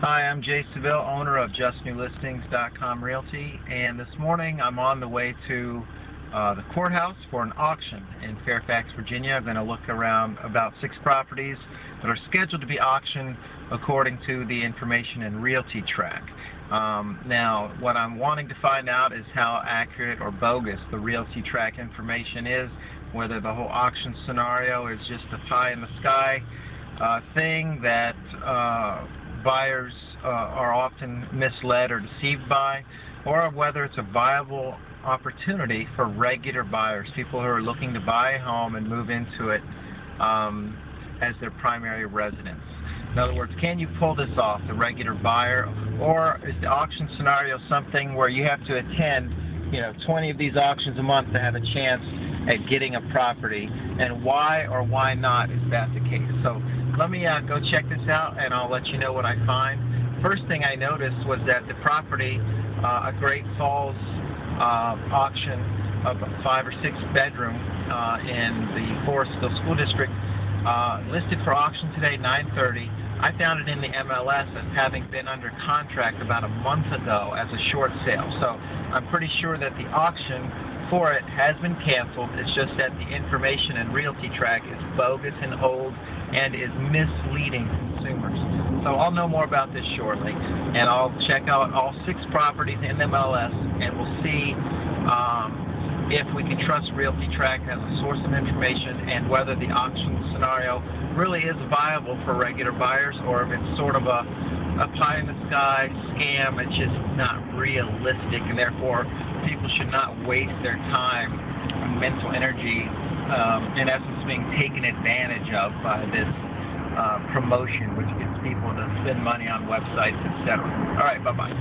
Hi, I'm Jay Seville, owner of JustNewListings.com Realty, and this morning I'm on the way to the courthouse for an auction in Fairfax, Virginia. I'm going to look around about 6 properties that are scheduled to be auctioned according to the information in Realty Track. Now, what I'm wanting to find out is how accurate or bogus the Realty Track information is, whether the whole auction scenario is just a pie-in-the-sky thing that buyers are often misled or deceived by, or whether it's a viable opportunity for regular buyers, people who are looking to buy a home and move into it as their primary residence. In other words, can you pull this off, the regular buyer, or is the auction scenario something where you have to attend 20 of these auctions a month to have a chance at getting a property, and why or why not is that the case? So let me go check this out, and I'll let you know what I find. First thing I noticed was that the property, a Great Falls auction of a 5 or 6 bedroom in the Forestville School District, listed for auction today, 9:30. I found it in the MLS as having been under contract about a month ago as a short sale. So I'm pretty sure that the auction for it has been canceled. It's just that the information in Realty Track is bogus and old and is misleading consumers. So I'll know more about this shortly, and I'll check out all 6 properties in MLS, and we'll see if we can trust Realty Track as a source of information, and whether the auction scenario really is viable for regular buyers, or if it's sort of a pie-in-the-sky scam. It's just not realistic, and therefore people should not waste their time and mental energy in essence being taken advantage of by this promotion, which gets people to spend money on websites, etc. All right, bye-bye.